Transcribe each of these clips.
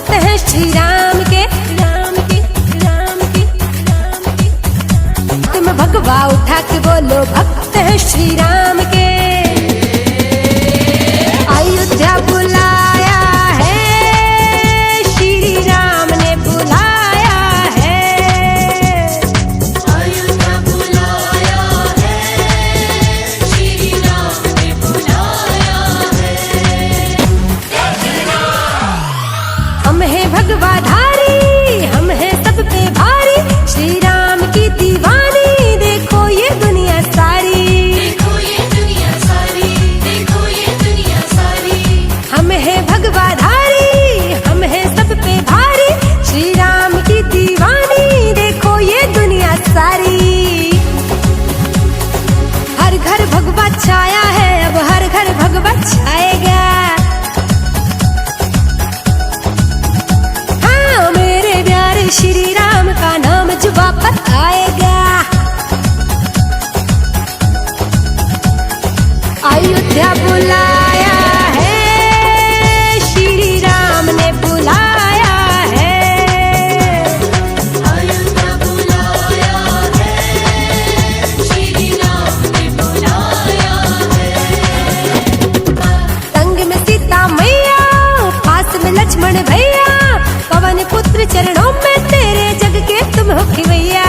भक्त हैं श्री राम के, राम के, राम के, राम के। तुम भगवा उठा के बोलो भक्त हैं श्री राम के। अयोध्या बुलाया है श्री राम ने बुलाया है। अयोध्या बुलाया है श्री राम ने बुलाया है। हम हैं भगवाधारी, हम हैं सब पे भारी, श्री राम की दीवानी देखो ये दुनिया सारी। देखो ये दुनिया सारी, देखो ये दुनिया सारी। हम हैं भगवाधारी, हम हैं सब पे भारी, श्री राम की दीवानी देखो ये दुनिया सारी। हर घर भगवा छाया है, अब हर घर भगवा छाएगा। हाँ मेरे प्यारे श्री राम का नाम जो वापस आएगा। अयोध्या बुलाया है श्री राम ने बुलाया है। अयोध्या बुलाया है श्री राम ने बुलाया है। संग में सीता मैया, पास में लक्ष्मण भैया, पवन पुत्र चरणों में तेरे जग के तुम हो खिवैया।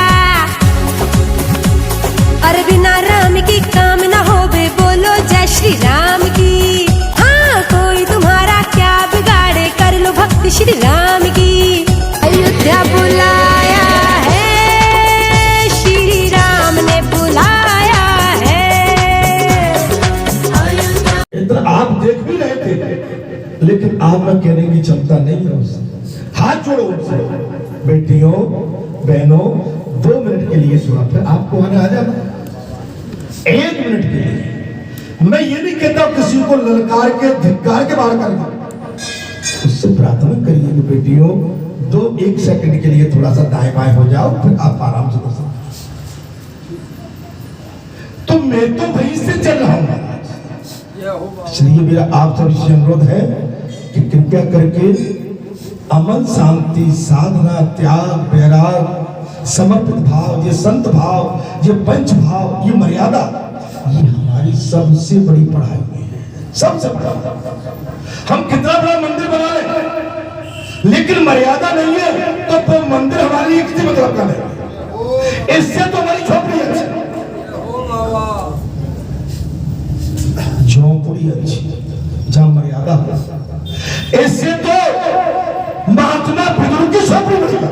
अरे बिना राम की काम न हो बे, बोलो जय श्री राम की। हाँ कोई तुम्हारा क्या बिगाड़े, कर लो भक्ति श्री राम की। अयोध्या बुलाया है श्री राम ने बुलाया है। अयोध्या इतना आप देख भी रहे थे, लेकिन आप में कहने की क्षमता नहीं है उससे। हाथ जोड़ो उनसे, बेटियों बहनों 2 मिनट के लिए सुना, फिर आपको आने आ जाना 1 मिनट के लिए। मैं ये नहीं कहता किसी को ललकार के धिक्कार के बाहर कर दो, उससे प्रार्थना करिए कि बेटियों 1 सेकंड के लिए थोड़ा सा दाएं बाएं हो जाओ, फिर आप आराम से कर सकते। तो मैं तो वहीं से चल रहा हूं महाराज, इसलिए मेरा आप सबसे अनुरोध है कि कृपया करके अमन शांति साधना त्याग वैराग समर्पित भाव, ये संत भाव, ये पंच भाव, ये मर्यादा, ये हमारी सबसे बड़ी पढ़ाई है। सबसे बड़ा, हम कितना बड़ा मंदिर बना ले, लेकिन मर्यादा नहीं है तो वो मंदिर हमारी एक किसी मतलब का नहीं। इससे तो हमारी झोपड़ी अच्छी, झोपड़ी अच्छी जहां मर्यादा हो। इससे तो महात्मा बुजुर्ग की झोपड़ी बढ़िया।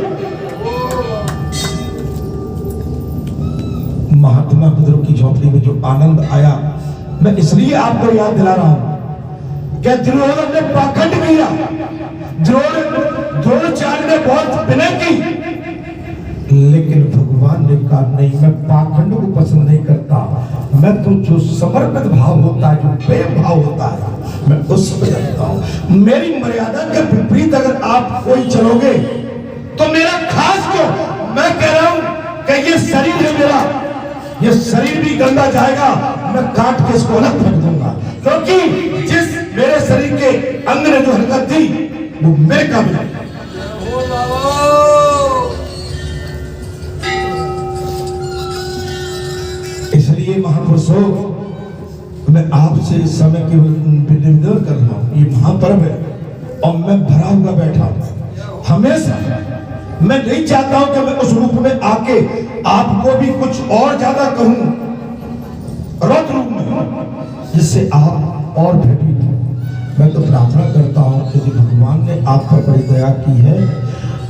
महात्मा बुजुर्ग की झोपड़ी में जो आनंद आया, मैं इसलिए आपको याद दिला रहा हूं कि द्रोण ने पाखंड किया, द्रोणाचार्य ने बहुत विनय की, लेकिन भगवान ने कहा नहीं, मैं पाखंड को पसंद नहीं करता, मैं तो जो समर्पित भाव होता है, जो प्रेम भाव होता है, मैं उस पर चलता हूं। मेरी मर्यादा के विपरीत अगर आप कोई चलोगे तो मेरा खास क्यों, मैं कह रहा हूं कि ये शरीर है मेरा, ये शरीर भी गंदा जाएगा, मैं काट के इसको अलग फेंक दूंगा, क्योंकि जिस मेरे शरीर के अंग ने जो हरकत दी वो मेरे काबिल है। इसलिए महापुरुषों, मैं आपसे इस समय की निवेदन कर रहा हूं, ये महापर्व है और मैं भरा हुआ बैठा हूं। हमेशा मैं नहीं चाहता हूं कि मैं उस रूप में आके आपको भी कुछ और ज्यादा कहूं, रौद्र रूप में, जिससे आप और भयभीत हो। मैं तो प्रार्थना करता हूं कि भगवान ने आप पर बड़ी दया की है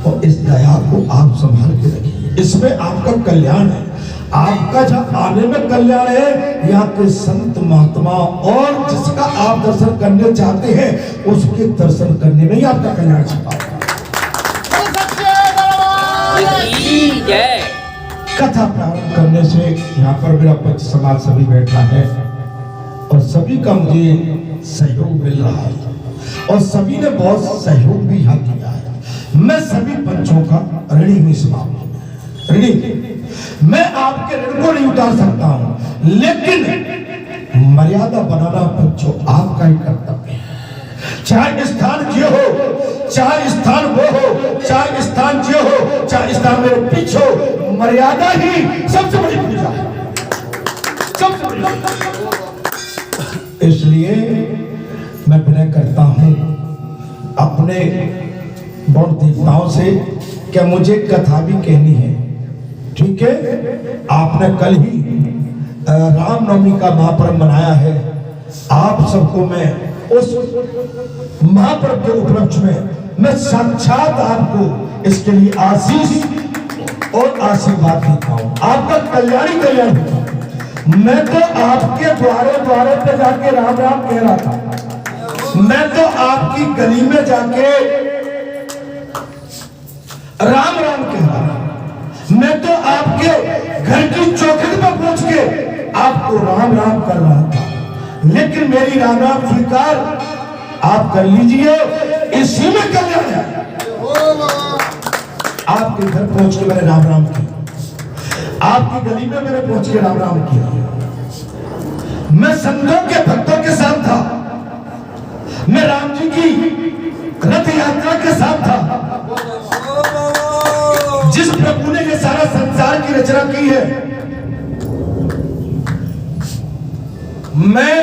और इस दया को आप संभाल के रखिए, इसमें आपका कल्याण है। आपका जहां आने में कल्याण है, यहाँ के संत महात्मा और जिसका आप दर्शन करने चाहते हैं उसके दर्शन करने में ही आपका कल्याण छिपा है। कथा प्रारंभ करने से यहाँ पर मेरा पंच समाज सभी बैठा है और सभी का मुझे सहयोग मिल रहा है और सभी ने बहुत सहयोग भी यहाँ किया है। मैं सभी पंचों का ऋणी हूं इस मामले में, ऋणी। मैं आपके ऋण को नहीं उतार सकता हूं, लेकिन मर्यादा बनाना पंचों आपका ही कर्तव्य है। चाहे स्थान जो हो, चाहे स्थान वो हो, चाहे स्थान जो हो, चाहे स्थान मेरे पीछे हो, मर्यादा ही सबसे बड़ी पूजा है, सबसे बड़ी। इसलिए मैं विनय करता हूं अपने बौद्ध देवताओं से कि मुझे कथा भी कहनी है, ठीक है। आपने कल ही रामनवमी का महापर्व मनाया है। आप सबको मैं उस महापर्व के उपलक्ष्य में मैं साक्षात आपको इसके लिए आशीष और आशीर्वाद देता हूं। आपका कल्याण ही कल्याण होगा। मैं तो आपके द्वारे द्वारे पे जाके राम राम कह रहा था, मैं तो आपकी गली में जाके राम राम कह रहा था, मैं तो आपके घर की चौखट पर पहुंच के आपको राम राम कर रहा था। लेकिन मेरी राम राम स्वीकार आप कर लीजिए, इसी में कल्याण है। आपके घर पहुंच के मैंने राम राम किया, आपकी गली में मैंने पहुंच के राम राम किया। मैं संतों के भक्तों के साथ था, मैं राम जी की रथ यात्रा के साथ था। जिस प्रभु ने ये सारा संसार की रचना की है, मैं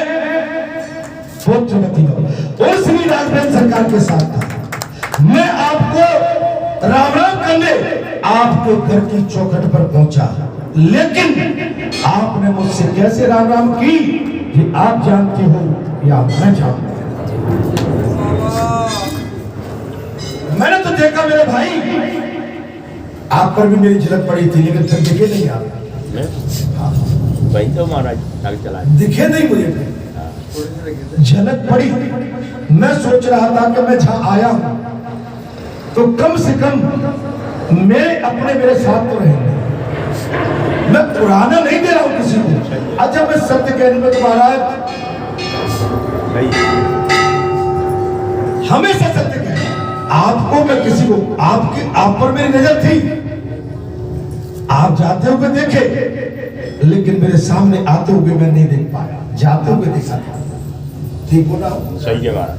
और श्री राघवेंद्र सरकार के साथ था। मैं आपको राम राम करने आपके घर की चौखट पर पहुंचा, लेकिन आपने मुझसे कैसे राम राम की ये आप जानते हो या मैं जानता हूं। मैंने तो देखा मेरे भाई, आप पर भी मेरी झलक पड़ी थी, लेकिन फिर दिखे नहीं आप। वही तो महाराज आगे चला दिखे नहीं मुझे, झलक पड़ी। मैं सोच रहा था कि मैं जहां आया हूं तो कम से कम मेरे साथ तो रहेंगे। मैं पुराना नहीं दे रहा हूं किसी को। अच्छा, मैं सत्य कहने में तो महाराज हमेशा सत्य कहना। आपको मैं किसी को आप पर मेरी नजर थी, आप जाते हुए देखे, लेकिन मेरे सामने आते हुए मैं नहीं देख पाया, जाते हुए देखा। ठीक बोला? सही है महाराज,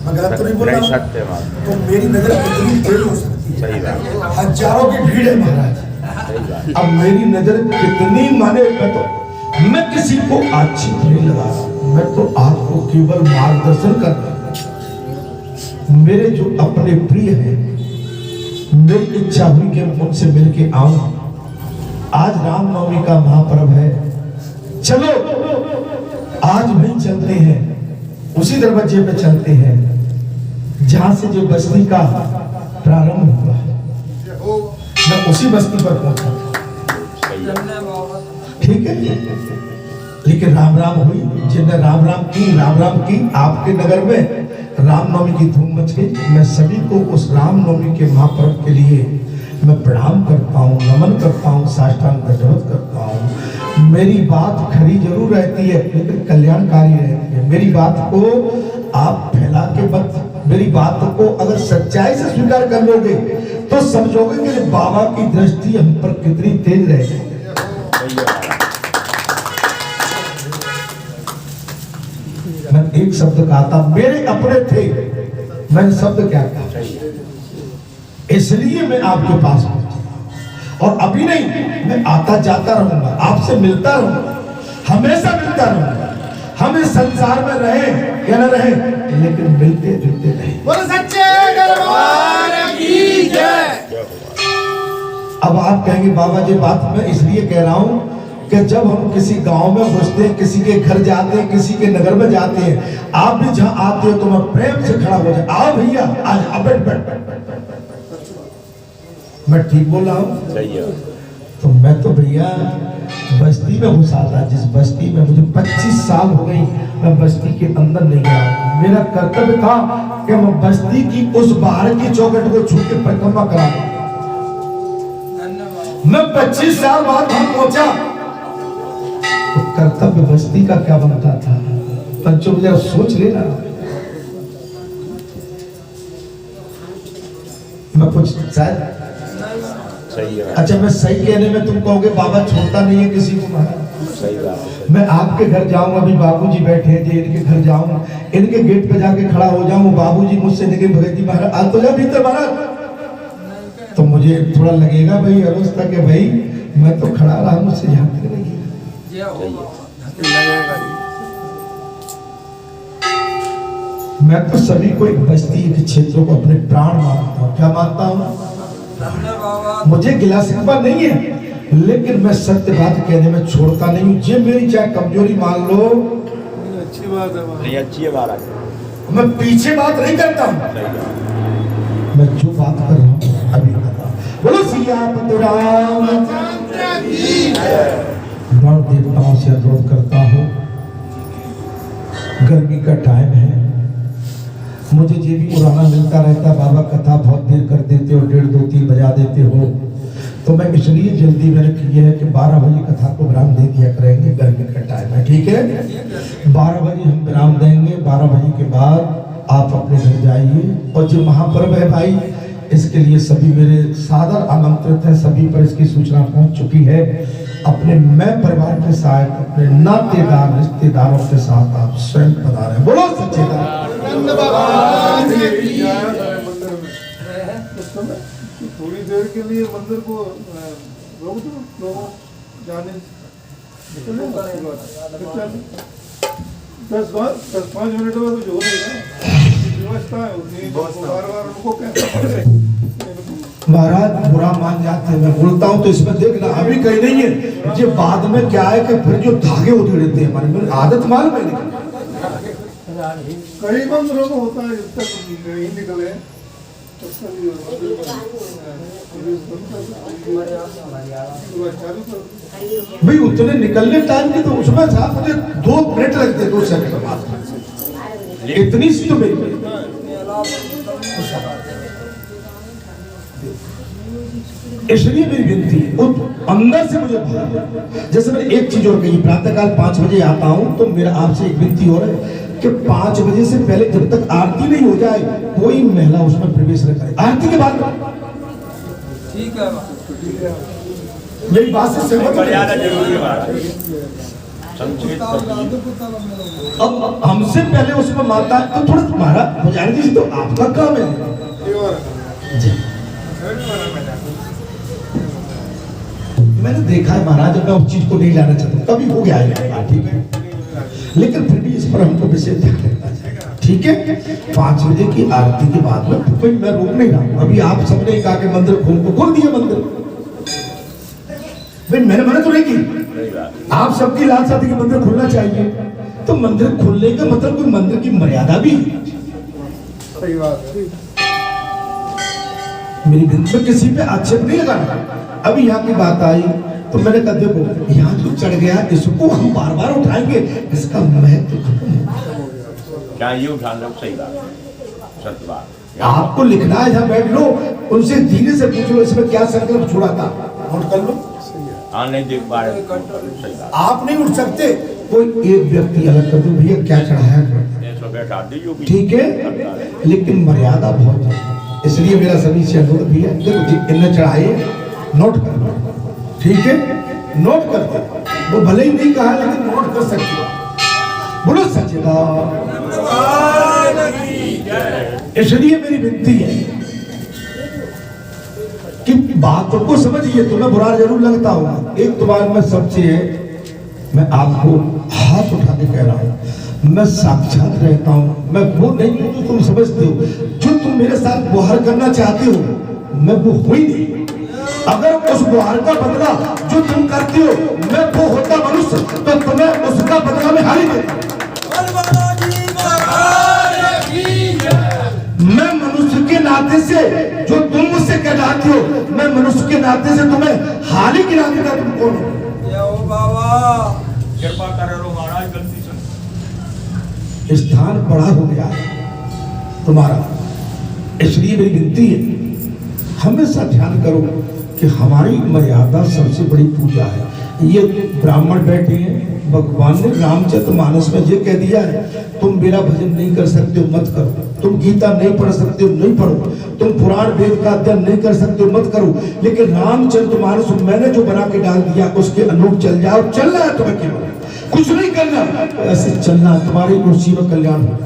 मैं गलत तो नहीं बोल रहा हूं? सत्य महाराज। तो मेरी नजर कितनी तेज हो सकती है? सही बात। हजारों की भीड़ है महाराज। सही बात। अब मेरी नजर कितनी माने, मैं किसी को अच्छी नहीं लगा रहा, मैं तो आपको केवल मार्गदर्शन कर रहा हूं। मेरे जो अपने प्रिय हैं, मेरी इच्छा हुई कि उनसे मिलके आऊं। आज रामनवमी का महापर्व है, चलो आज वहीं चलते हैं, उसी दरवाजे पे चलते हैं जहां से जो बस्ती का प्रारंभ हुआ है। मैं उसी बस्ती पर पहुंचा, ठीक है। लेकिन राम राम हुई, जिनने राम राम की आपके नगर में रामनवमी की धूम मच गई। मैं सभी को उस रामनवमी के महापर्व के लिए मैं प्रणाम करता हूँ, नमन करता हूँ, साष्टांग दंडवत करता हूँ। मेरी बात खरी जरूर रहती है, लेकिन कल्याणकारी रहती है। मेरी बात को आप फैला के मत, मेरी बात को अगर सच्चाई से स्वीकार कर लोगे तो समझोगे कि बाबा की दृष्टि हम पर कितनी तेज रहेगी। मैं एक शब्द कहा था, मेरे अपने थे, मैंने शब्द क्या कहा, इसलिए मैं आपके पास पहुंचा। और अभी नहीं, मैं आता जाता रहूंगा, आपसे मिलता रहूंगा, हमेशा मिलता रहूंगा। हम इस संसार में रहे या न रहे, लेकिन मिलते जुलते रहे। बोलो सच्चे दरबार की जय। अब आप कहेंगे बाबा जी, बात मैं इसलिए कह रहा हूं कि जब हम किसी गांव में घुसते हैं, किसी के घर जाते हैं, किसी के नगर में जाते हैं, आप भी जहां आते हो तो मैं प्रेम से खड़ा हो जाए, आओ भैया आज बैठ बैठ। मैं ठीक बोल रहा हूं? सही है। तो मैं तो भैया बस्ती में घुसा था, जिस बस्ती में मुझे 25 साल हो गई, मैं बस्ती के अंदर नहीं गया। मेरा कर्तव्य था कि मैं बस्ती की उस बाहर की चौखट को छू के परिक्रमा करा। मैं 25 साल बाद वहां पहुंचा तो कर्तव्य बस्ती का क्या बनता था? बच्चों को जरा सोच लेना। मैं कुछ शायद सही है। अच्छा, मैं सही कहने में तुम कहोगे बाबा छोड़ता नहीं है किसी को महाराज। सही बात है। मैं आपके घर जाऊं, अभी बाबूजी बैठे हैं जी, इनके घर जाऊं, इनके गेट पे जाके खड़ा हो जाऊं, बाबूजी मुझसे देखे भगत जी महाराज आज तो जा भीतर महाराज, तो मुझे थोड़ा लगेगा भाई अवस्था के भाई मैं तो खड़ा रहा मुझसे झांकने लगी। मैं तो सभी को एक बस्ती के क्षेत्रों को अपने प्राण मानता हूँ। क्या मानता हूँ? मुझे गिला शिकवा नहीं है, लेकिन मैं सत्य बात कहने में छोड़ता नहीं हूँ। जे मेरी चाहे कमजोरी मान लो, अच्छी बात है नहीं अच्छी है महाराज, मैं पीछे बात नहीं करता हूँ, मैं जो बात कर रहा हूँ अभी कर रहा हूँ। बोलो सियापति रामचंद्र की जय। गण देवताओं से अनुरोध करता हूँ, गर्मी का टाइम है, मुझे जो भी पुराना मिलता रहता बाबा कथा बहुत देर कर देते हो, 1:30, 2, 3 बजा देते हो, तो मैं इसलिए जल्दी मैंने की है कि 12 बजे कथा को विराम दे दिया करेंगे, गर्मी का टाइम है, ठीक है? 12 बजे हम विराम देंगे, 12 बजे के बाद आप अपने घर जाइए। और जो महापर्व है भाई, इसके लिए सभी मेरे सादर आमंत्रित हैं, सभी पर इसकी सूचना पहुंच चुकी है। अपने मैं परिवार के साथ, अपने नातेदार रिश्तेदारों के साथ आप स्वयं पधारें। बोलो सच्चे भगवान की जय। मंदिर में थोड़ी देर के लिए मंदिर को रोक दो, लोगों जाने 10-5 मिनट में कुछ हो नहीं ना, व्यवस्था है उतनी, बार-बार उनको कहते महाराज बुरा मान जाते हैं, मैं बोलता हूँ तो इसमें देखना अभी कहीं नहीं है, ये बाद में क्या है कि फिर जो धागे उधेड़ते हैं हमारे में आदत मालूम है नहीं। कई मंदिरों में होता है, जब तक नहीं निकले तब तक भाई उतने निकलने टाइम की तो उसमें था मुझे 2 मिनट लगते, 2 सेकंड बाद, इतनी सी तो मेरी। इसलिए मेरी विनती है, अंदर से मुझे जैसे मैंने एक चीज और कही, प्रातःकाल 5 बजे आता हूँ, तो मेरा आपसे एक विनती और है कि 5 बजे से पहले जब तक आरती नहीं हो जाए कोई महिला उसमें प्रवेश न करे। आरती के बाद ठीक है, मेरी बात से सहमत हो? मर्यादा जरूरी है महाराज, संक्षेप अब हमसे पहले उसमें माता तो थोड़ा तुम्हारा हो जाने दीजिए, तो आपका काम है जी। मैंने देखा है महाराज, मैं उस चीज को नहीं लाना चाहता, कभी हो गया है ठीक है, लेकिन फिर भी इस पर हमको विशेष ध्यान रखना चाहिए, ठीक है? 5 बजे की आरती के बाद में कोई मैं रोक नहीं रहा हूँ। अभी आप सबने कहा कि मंदिर खोल दिया मंदिर, भाई मैंने मना तो नहीं की, आप सबकी लालसा थी कि मंदिर खुलना चाहिए, तो मंदिर खुलने का मतलब कोई मंदिर की मर्यादा भी, सही बात है। मेरी विनती में किसी पे आक्षेप नहीं लगाना। अभी यहाँ की बात आई तो मैंने कहा देखो यहाँ जो चढ़ गया इसको हम बार बार उठाएंगे, इसका महत्व क्या ये उठान लो, सही बात, सत्य बात। आपको लिखना है, जहाँ बैठ लो, उनसे धीरे से पूछ लो इसमें क्या संकल्प छोड़ा था, नोट कर लो। हाँ नहीं देख पा रहे, सही बात। आप नहीं उठ सकते, कोई एक व्यक्ति अलग कर दो, भैया क्या चढ़ाया, ठीक है, लेकिन मर्यादा बहुत है। इसलिए मेरा सभी से अनुरोध भी है, देखो इन्हें चढ़ाए नोट कर लो, ठीक है, नोट कर दो, वो भले ही नहीं कहा लेकिन नोट कर सकते हो। बोलो सच्चिदानंद। इसलिए मेरी विनती है कि बातों को समझिए, तुम्हें बुरा जरूर लगता होगा, एक बार मैं सबसे मैं आपको हाथ उठा के कह रहा हूँ, मैं साक्षात रहता हूँ, मैं वो नहीं हूँ जो तुम समझते हो, जो तुम मेरे साथ गुहार करना चाहते हो, मैं वो हो ही नहीं। अगर उस गुहार का बदला जो तुम करते हो मैं वो होता मनुष्य, तो तुम्हें उसका बदला में हारी देता। मैं मनुष्य के नाते से जो तुम मुझसे कहलाते हो, मैं मनुष्य के नाते से तुम्हें हारी गिरा देता। तुम कौन हो? कृपा करो महाराज, गलती से स्थान बड़ा हो गया है तुम्हारा, इसलिए मेरी विनती है हमेशा ध्यान करो कि हमारी मर्यादा सबसे बड़ी पूजा है। ये ब्राह्मण बैठे हैं, भगवान ने रामचरितमानस में ये कह दिया है, तुम मेरा भजन नहीं कर सकते हो मत करो, तुम गीता नहीं पढ़ सकते हो नहीं पढ़ो, तुम पुराण वेद का अध्ययन नहीं कर सकते हो मत करो, लेकिन रामचरितमानस मैंने जो बना के डाल दिया उसके अनुरूप चल जाओ। चल रहा है तुम्हें केवल, कुछ नहीं करना, ऐसे चलना, तुम्हारी कुर्सी में कल्याण होगा।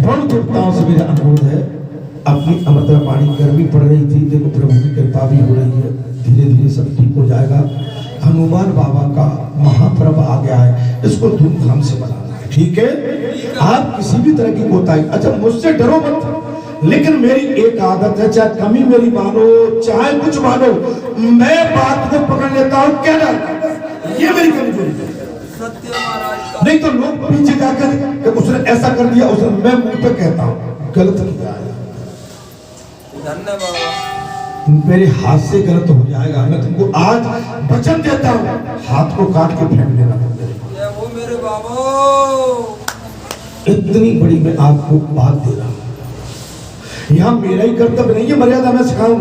बड़ देवताओं से मेरा अनुरोध है, अपनी अमृता पानी गर्मी पड़ रही थी, देखो प्रभु की कृपा भी हो रही है, धीरे धीरे सब ठीक हो जाएगा। हनुमान बाबा का महापर्व आ गया है, इसको धूमधाम से मनाना है, ठीक है। आप किसी भी तरह की कोताही, अच्छा मुझसे डरो मत, लेकिन मेरी एक आदत है, चाहे कमी मेरी मानो चाहे कुछ मानो, मैं बात को पकड़ लेता हूँ, क्या डर, ये मेरी कमजोरी है। नहीं तो लोग पीछे जाकर कि उसने ऐसा कर दिया, उसने, मैं मुंह पे कहता हूँ गलत किया है, मेरे हाथ से गलत हो जाएगा, मैं तुमको आज वचन देता हूँ, हाथ को काट के फेंक देना। वो मेरे बाबा, इतनी बड़ी मैं आपको बात दे रहा हूँ, यहाँ मेरा ही कर्तव्य नहीं है, मर्यादा मैं सिखाऊं,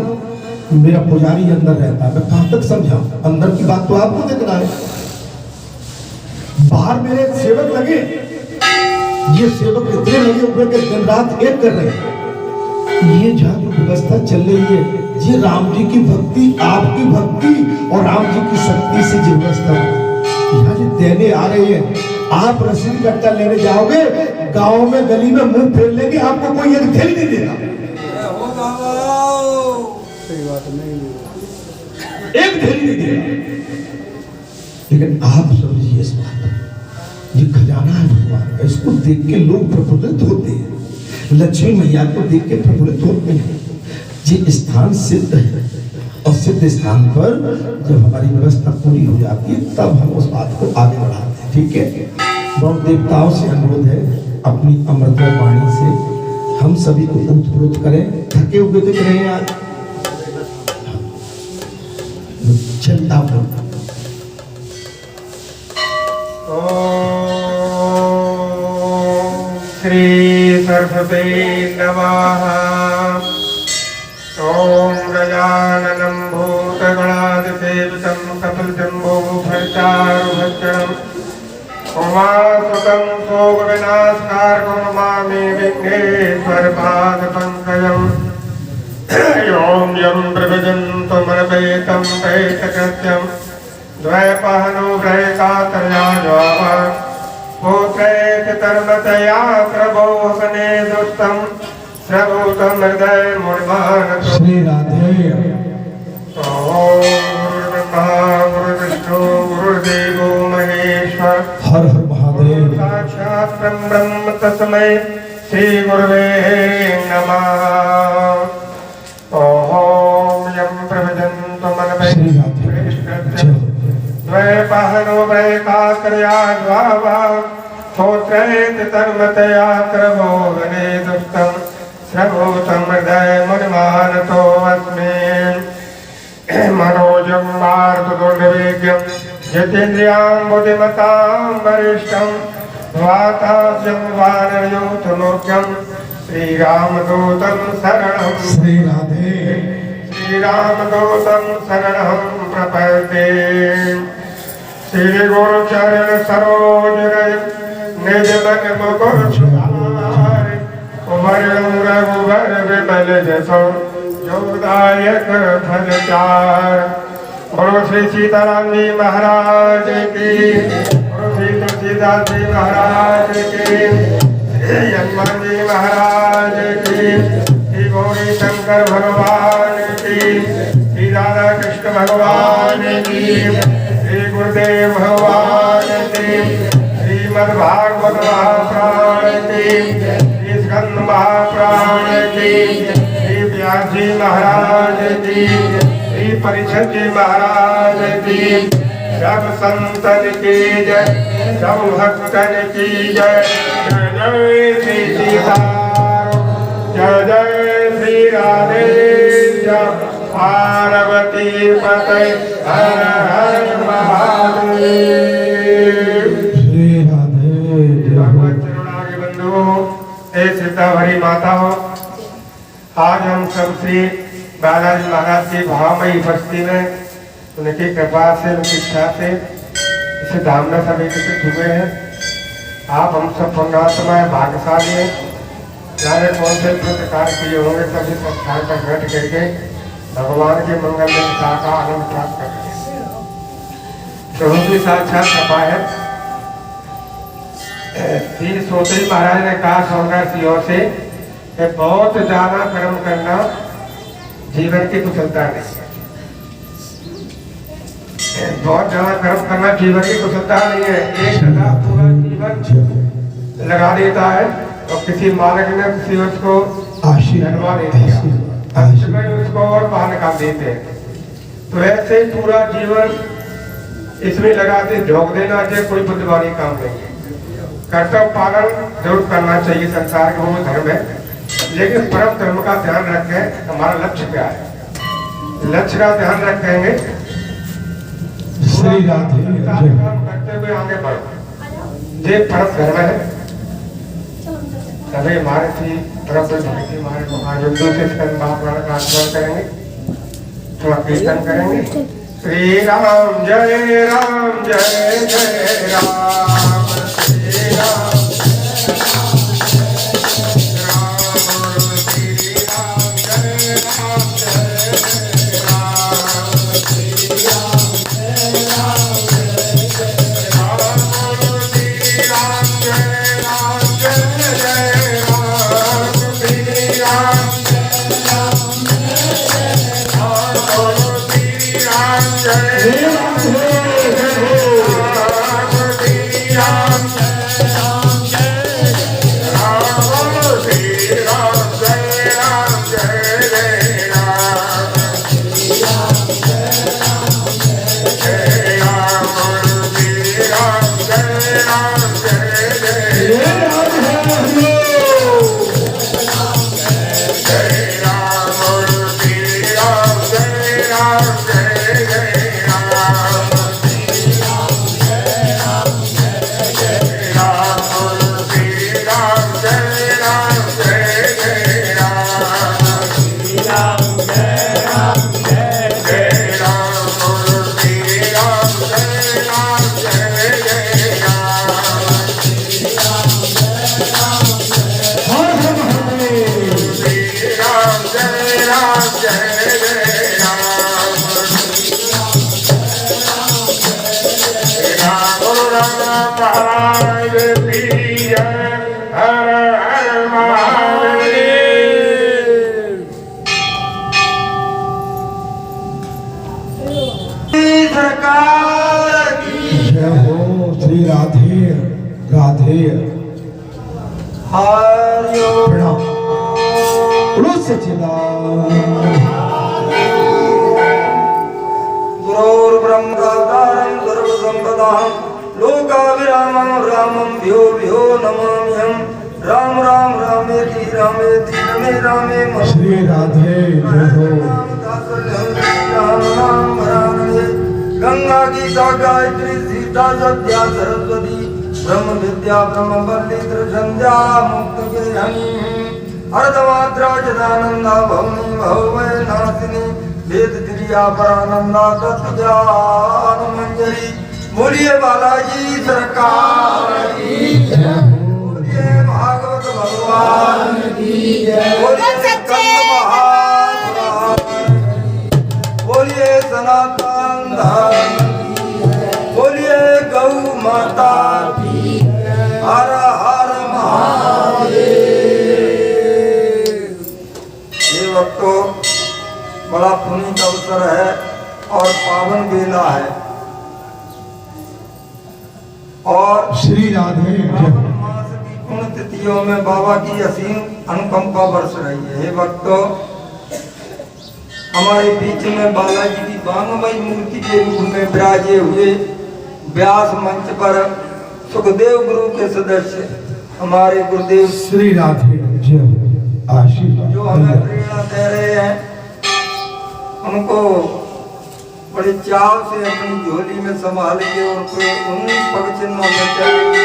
मेरा पुजारी अंदर रहता है, मैं कहां तक समझाऊं, अंदर की बात तो आपको देखना है। बाहर मेरे सेवक लगे, ये सेवक इतने लगे हुए कि दिन रात एक कर रहे हैं, ये जहाँ जो व्यवस्था चल रही है, ये राम जी की भक्ति, आपकी भक्ति और राम जी की शक्ति से जो व्यवस्था यहाँ जो देने आ रही है, आप रसीद कट्टा लेने जाओगे, गांव में गली में मुंह फेर लेंगे, आपको कोई एक थैली नहीं देगा, सही बात नहीं, एक थैली नहीं देगा। लेकिन आप समझिए इस बात, ये खजाना है भगवान का, इसको देख के लोग प्रफुल्लित होते हैं, लक्ष्मी मैया को देख के प्रफुल्लित होते हैं। ये स्थान सिद्ध है, और सिद्ध स्थान पर जब हमारी व्यवस्था पूरी हो जाती है, तब हम उस बात को आगे बढ़ाते हैं, ठीक है। बहुत देवताओं से अनुरोध है, अपनी अमृत वाणी से हम सभी को उत्प्रोत करें, थके हुए दिख रहे हैं आज, चलता हूं। श्री सरस्वती नमः। ओम गजाननं भूतगणाधिसेवितं कपिलजम्बूफलचारुभक्षणम् उमासुतं शोकविनाशकारकं नमामि विघ्नेश्वरपादपङ्कजम्। ॐ यं प्रभजन्तमनपेतं पेतकृत्यं द्वैपाहनो ग्रहकातर्याज्वाः पुत्रैकतर्मतया प्रभोहने दुष्टं सर्वोत्तम हृदय मुर्मानतु। श्री राधे। ओम गुरुर्ब्रह्मा गुरुर्विष्णु गुरुर्देवो महेश्वर। हर हर महादेव। साक्षात् ब्रह्म तस्मै श्री गुरुवे नमः। ओम यं प्रभजन्तु श्री राधे। मनपे द्वैपाहनो वैकाकर्याज्वावा होत्रैतर्मतया त्रभोगने दुष्टं सर्वोत्तम हृदय मुनिमानतो अस्मि। मनोजं मारुतदुर्निवेद्यं यतेन्द्रियां बुद्धिमतां वरिष्ठं वाताव्यं वानरयूथमुख्यं श्रीरामदूतं शरणं। श्री राधे। श्रीरामदूतं शरणं प्रपद्ये। श्री गुरुचरण सरोज निज मन मुकुर सुधारि उमरं रघुवर विमल जसो जोदायक फल चार। बोलो श्री सीताराम जी महाराज की, बोलो श्री तुलसीदास जी महाराज की, श्री हनुमान जी महाराज की, श्री गौरी शंकर भगवान की, श्री राधा कृष्ण भगवान की, श्री गुरुदेव भगवान की, श्रीमद्भागवत महापुराण की, श्री स्कंद महापुराण की, श्री व्यास जी महाराज की, श्री परिषद जी महाराज की, सब संतन की जय, सब भक्तन की जय। जय जय श्री सीताराम, जय जय श्री राधे, जय पार्वती पते, हर हर महादेव। श्री राधे। भगवत चरुणागे बंधुओं, हे सीता भरी माता हो, आज हम सब श्री बालाजी महाराज की भावमयी बस्ती में उनकी कृपा से, उनकी इच्छा से इस धाम में सब एकत्रित हुए हैं। आप हम सब पुण्यात्मा है, भाग्यशाली हैं। जाने कौन से प्रकार किए होंगे, सभी स्थान पर घट करके भगवान के मंगल में का आनंद प्राप्त कर रहे हैं। प्रभु की साक्षात कृपा है। श्री सोत्री महाराज ने कहा सोमनाथ सिंह से कि बहुत ज्यादा कर्म करना जीवन की कुशलता नहीं है। बहुत ज्यादा कर्म करना जीवन की कुशलता नहीं है। एक सदा पूरा जीवन लगा देता है और किसी मालिक ने किसी उसको धनवा दे दिया, अंत में उसको और बाहर निकाल देते हैं। तो ऐसे ही पूरा जीवन इसमें लगाते झोंक देना चाहिए, कोई बुद्धवाणी काम नहीं है। कर्तव्य पालन जरूर करना चाहिए, संसार का वो धर्म है, लेकिन परम धर्म का ध्यान रखें। हमारा लक्ष्य क्या है, लक्ष्य का ध्यान रखेंगे, श्री राधे काम करते हुए आगे बढ़ो। ये परम धर्म है। सभी हमारे थी परम भक्ति हमारे महायुद्धों से महापुराण का आचरण करेंगे, थोड़ा कीर्तन करेंगे। श्री राम जय राम जय जय राम, श्री राम गुरोर्ब्रह्मकारं सर्वसंपदां लोकाभिरामं रामं भ्यो भ्यो नमाम्यहं। राम राम रामेति रामेति रमे रामे श्री राधे जय हो। राम नाम भरानने गंगा गीता गायत्री सीता सत्या सरस्वती ब्रह्म विद्या ब्रह्म वल्ली त्रिसंध्या मुक्त के हनी अर्धमात्रा चिदानंदा भवनी भवमय नासिनी वेद त्रिया परानंदा तत्व ज्ञान मंजरी। बोलिए बालाजी सरकार की जय, बोलिए भागवत भगवान की जय, बोलिए सच्चे बोलिए सनातन धर्म की जय, बोलिए गौ माता की जय। हर हर महादेव। ये वक्तों बड़ा पुनीत अवसर है और पावन बेला है और श्री राधे मास की पुण्य तिथियों में बाबा की असीम अनुकंपा बरस रही है। हे भक्तों, हमारे बीच में बालाजी की बांगमयी मूर्ति के रूप में विराजे हुए व्यास मंच पर सुखदेव गुरु के सदस्य हमारे गुरुदेव श्री राधे जय आशीर्वाद जो हमें प्रेरणा दे रहे हैं, उनको बड़े चाव से अपनी झोली में संभाल के उनको उन पग चिन्हों में चलने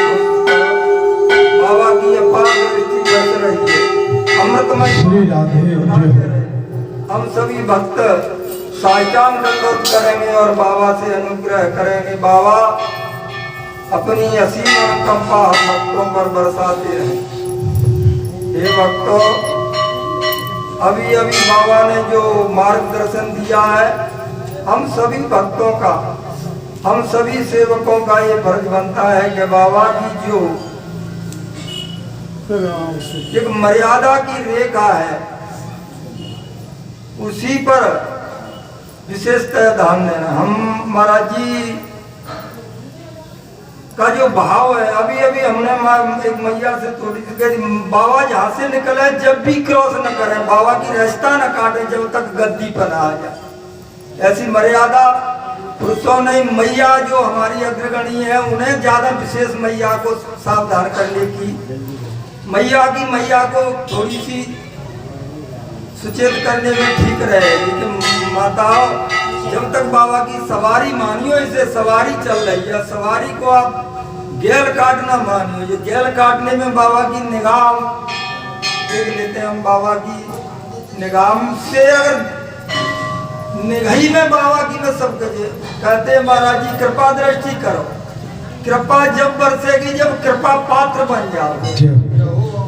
बाबा की अपार दृष्टि बरस रही है। अमृतमय श्री राधे जय। हम सभी भक्त साष्टांग दंडवत करेंगे और बाबा से अनुग्रह करेंगे। बाबा अपनी असीम अनुकंपा हम भक्तों पर बरसाते हैं। हे भक्तों, अभी अभी बाबा ने जो मार्गदर्शन दिया है, हम सभी भक्तों का, हम सभी सेवकों का ये फर्ज बनता है कि बाबा की जो एक मर्यादा की रेखा है उसी पर विशेषतः ध्यान देना। हम महाराज जी का जो भाव है, अभी अभी हमने एक मैया से थोड़ी सी कही, बाबा जहाँ से निकले जब भी क्रॉस न करें, बाबा की रास्ता न काटे जब तक गद्दी पर आ जाए। ऐसी मर्यादा पुरुषों ने, मैया जो हमारी अग्रगणी है उन्हें ज्यादा विशेष मैया को सावधान करने की, मैया को थोड़ी सी सुचेत करने में ठीक रहे। लेकिन माताओं, जब तक बाबा की सवारी मानियो, इसे सवारी चल रही है, सवारी को आप गैल काटना मानियो। ये गैल काटने में बाबा की निगाह देख लेते हैं हम, बाबा की निगाह से अगर निगाही में बाबा की में सब कहते हैं महाराज जी कृपा दृष्टि करो। कृपा जब बरसेगी जब कृपा पात्र बन जाओ।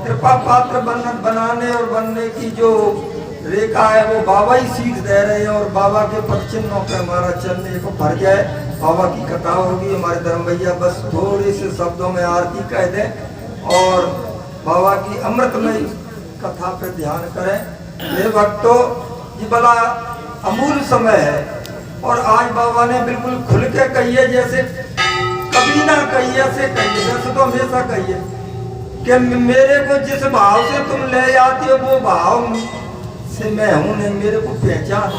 कृपा पात्र बनाने और बनने की जो रेखा है वो बाबा ही सीख दे रहे हैं। और बाबा के पद चिन्हों पे हमारा चलने को भर जाए। बाबा की कथा होगी, हमारे धर्म भैया बस थोड़े से शब्दों में आरती कह दें और बाबा की अमृतमयी कथा पे ध्यान करें। ये भक्तों, ये बड़ा अमूल्य समय है और आज बाबा ने बिल्कुल खुल के कहिए, जैसे कभी ना कहिए, ऐसे कहिए, वैसे तो हमेशा कहिए कि मेरे को जिस भाव से तुम ले जाती हो वो भाव से मैं हूँ नहीं, मेरे को पहचान,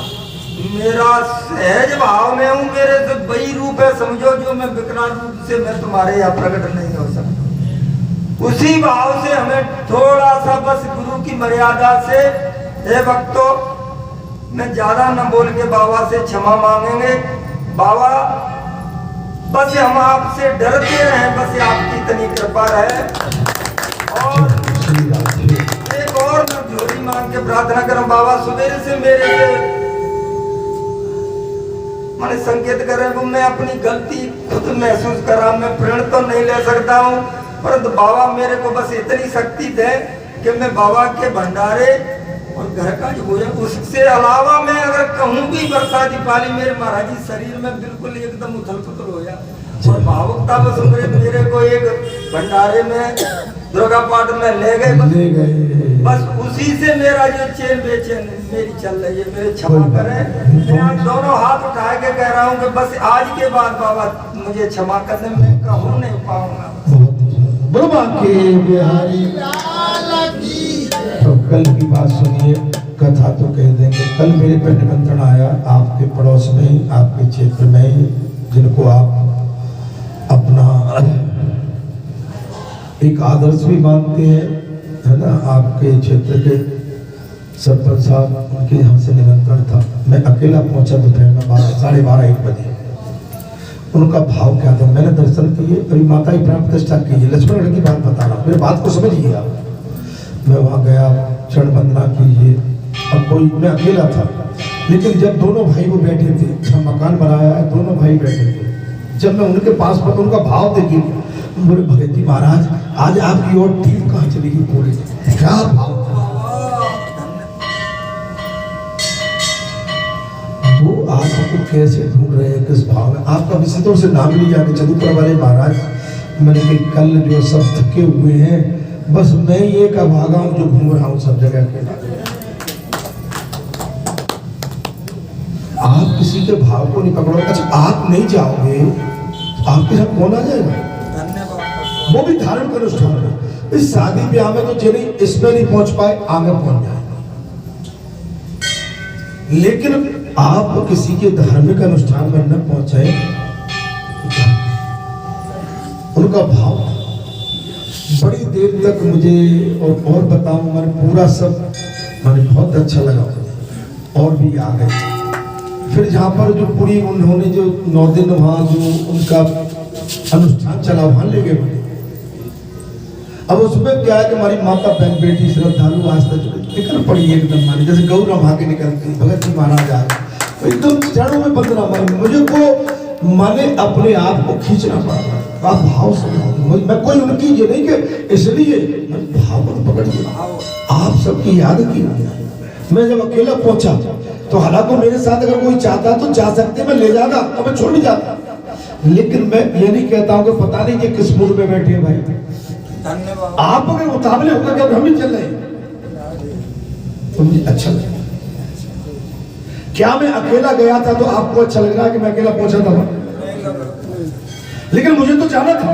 मेरा सहज भाव में हूँ, मेरे से वही रूप है समझो जो मैं विकराल रूप से मैं तुम्हारे यहाँ प्रकट नहीं हो सकता। उसी भाव से हमें थोड़ा सा बस गुरु की मर्यादा से, हे भक्तों, मैं ज्यादा न बोल के बाबा से क्षमा मांगेंगे। बाबा बस हम आपसे डरते रहे, बस आपकी इतनी कृपा रहे। और एक और मैं झोली मांग के प्रार्थना करूं, बाबा सवेरे से मेरे से मैंने संकेत कर रहे हैं, मैं अपनी गलती खुद महसूस कर रहा हूं, मैं प्रण तो नहीं ले सकता हूं, परंतु बाबा मेरे को बस इतनी शक्ति दे कि मैं बाबा के भंडारे और घर का जो भोजन, उससे अलावा मैं अगर कहूँ भी बरसाती पानी, मेरे महाराज जी शरीर में बिल्कुल एकदम उथल पुथल हो जाए और भावुकता बस मेरे को एक भंडारे में दुर्गा पाठ में ले गए, बस उसी से मेरा जो चैन बेचैन मेरी चल रही है। मेरे क्षमा करें, मैं आज दोनों हाथ उठा के कह रहा हूँ कि बस आज के बाद बाबा मुझे क्षमा करने में कहूँ नहीं पाऊंगा। तो कल की बात सुनिए, कथा तो कह देंगे। कल मेरे पे निमंत्रण आया आपके पड़ोस में ही, आपके क्षेत्र में ही, जिनको आप अपना एक आदर्श भी मानते हैं, है ना, आपके क्षेत्र के सरपंच साहब, उनके यहाँ से निमंत्रण था। मैं अकेला पहुंचा दोपहर में 12:30-1 बजे। उनका भाव क्या था, मैंने दर्शन किए, अभी माता की प्राण प्रतिष्ठा की है, लक्ष्मण की बात बता रहा हूँ, मेरे बात को समझिए आप। मैं वहाँ गया, क्षण वंदना कीजिए, अब कोई, मैं अकेला था, लेकिन जब दोनों भाई वो बैठे थे, मकान बनाया है, दोनों भाई बैठे थे, जब मैं उनके पास पर उनका भाव देखी, बोले भगत जी महाराज आज आपकी ओर टीम कहाँ चली गई, पूरी क्या भाव था वो, आपको कैसे ढूंढ रहे हैं, किस भाव में। आपका विशेष से नाम लिया कि चंदूपुर वाले महाराज, मैंने कहा कल जो सब थके हुए हैं, बस मैं ये का भागा हूं जो घूम रहा हूं सब जगह के। आप किसी के भाव को नहीं पकड़ोगे। अच्छा, आप नहीं जाओगे आपके साथ कौन आ जाएगा, वो भी धार्मिक अनुष्ठान में। इस शादी ब्याह में तो चलिए इसमें नहीं पहुंच पाए, आगे पहुंच जाए, लेकिन आप किसी के धार्मिक अनुष्ठान में न पहुंचे, उनका भाव बड़ी देर तक मुझे और बताऊं, मैंने पूरा सब मैंने बहुत अच्छा लगा और भी आ गए। फिर जहाँ पर जो पूरी उन्होंने जो 9 दिन वहाँ जो उनका अनुष्ठान चला वहाँ ले गए। अब उसमें क्या है कि हमारी माता बहन बेटी श्रद्धालु आज तक निकल पड़ी एकदम, मानी जैसे गौ रमा के निकलती, भगत जी महाराज आ गए एकदम चरणों में बंधना, माने मुझे को माने अपने आप को खींचना पड़ा। आप भाव सुनो, मैं कोई उनकी ये नहीं कि इसलिए भाव को पकड़िए, आप सबकी याद की मैं जब अकेला पहुंचा तो हालांकि मेरे साथ अगर कोई चाहता तो जा सकते, मैं ले जाता तो मैं छोड़ भी जाता, लेकिन मैं ये नहीं कहता हूँ कि पता नहीं कि किस मूड में बैठे हैं भाई। धन्यवाद। आप अगर मुताबिक होगा कि हम ही चल रहे हैं तो मुझे अच्छा लगा। क्या मैं अकेला गया था तो आपको अच्छा लग रहा है कि मैं अकेला पहुंचा था? लेकिन मुझे तो जाना था।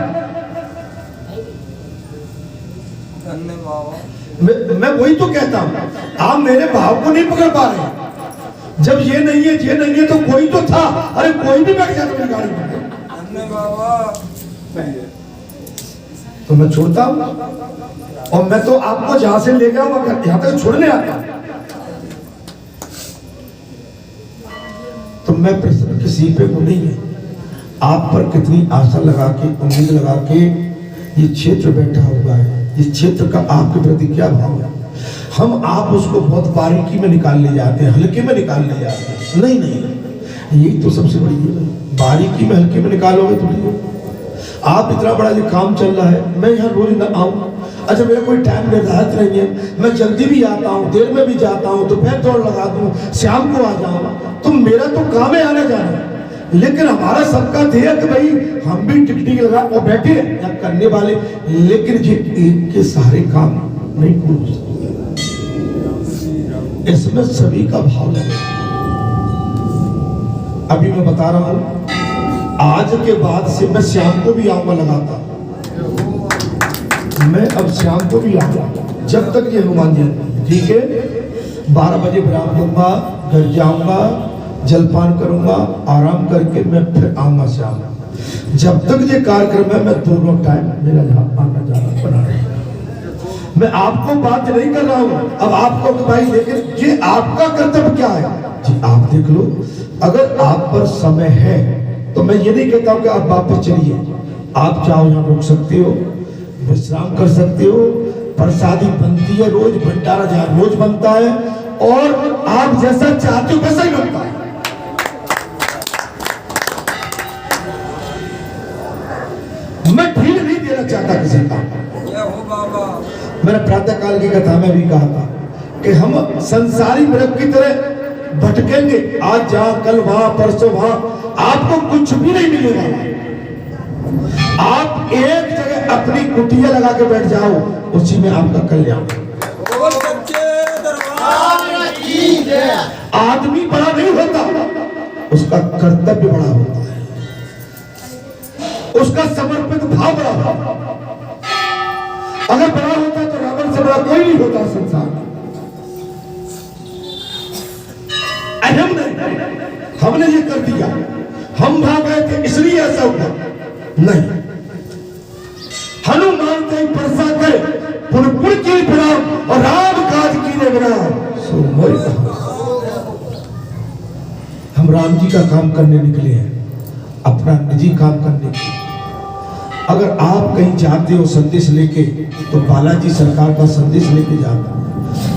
धन्यवाद। मैं वही तो कहता हूं, आप मेरे भाव को नहीं पकड़ पा रहे हैं। जब ये नहीं है तो कोई तो था। अरे कोई भी बैठ जाता मेरी गाड़ी में धन्यवाद। तो मैं छोड़ता हूं, और मैं तो आपको जहां से ले गया हूं यहां तक छोड़ने आता हूं। तो मैं प्रश्न किसी पे को नहीं है, आप पर कितनी आशा लगा के, उम्मीद लगा के ये क्षेत्र बैठा हुआ है, इस क्षेत्र का आपके प्रति क्या भाव है। हम आप उसको बहुत बारीकी में निकाल ले जाते हैं, हल्के में निकाल ले जाते हैं। नहीं नहीं, यही तो सबसे बड़ी है। बारीकी में हल्के में निकालोगे तो ठीक है। आप इतना बड़ा जो काम चल रहा है, मैं यहाँ रोज न आऊँ, अच्छा मेरा कोई टाइम निर्धारित नहीं है, मैं जल्दी भी आता हूँ, देर में भी जाता हूँ, दोपहर दौड़ लगा दूँ, शाम को आ जाऊँ, तो मेरा तो काम है आने जाना। लेकिन हमारा सबका ध्येय कि भाई हम भी टिकटिक लगा और बैठे या करने वाले, लेकिन ये एक के सारे काम नहीं पूर्ण हो सकते, इसमें सभी का भाव लगे। अभी मैं बता रहा हूं, आज के बाद से मैं शाम को भी आऊंगा लगातार। मैं अब शाम को भी आऊंगा जब तक ये हनुमान जयंती, ठीक है। 12 बजे विराम दूंगा, घर जाऊंगा, जलपान करूंगा, आराम करके मैं फिर आऊंगा शाम। जब तक ये कार्यक्रम है मैं दोनों टाइम मेरा यहाँ आना जाना बना रहेगा। मैं आपको बात नहीं कर रहा हूँ अब आपको कि भाई, लेकिन ये आपका कर्तव्य क्या है जी, आप देख लो। अगर आप पर समय है तो मैं ये नहीं कहता हूँ कि आप वापस चलिए, आप चाहो यहाँ रुक सकते हो, विश्राम कर सकते हो। प्रसादी बनती है रोज, भंडारा जहाँ रोज बनता है, और आप जैसा चाहते हो वैसा ही बनता है। मैं ढील नहीं देना चाहता किसी का। मैंने प्रातः काल की कथा में भी कहा था कि हम संसारी मृग की तरह भटकेंगे, आज जहां कल वहां परसों वहां, आपको कुछ भी नहीं मिलेगा। आप एक जगह अपनी कुटिया लगा के बैठ जाओ, उसी में आपका कल्याण। आदमी बड़ा नहीं होता, उसका कर्तव्य बड़ा होता है, उसका समर्पित भाव बड़ा होता है। अगर बड़ा होता तो रावण से बड़ा कोई नहीं होता संसार में। अहम नहीं, हमने ये कर दिया, हम भाग गए थे इसलिए ऐसा हुआ नहीं। हनुमान ते परसा करे पुरपुर की प्रणाम और राम काज की ने विराम। सो मोरी हम राम जी का काम करने निकले हैं, अपना निजी काम करने के। अगर आप कहीं जाते हो संदेश लेके, तो बालाजी सरकार का संदेश लेके जाता।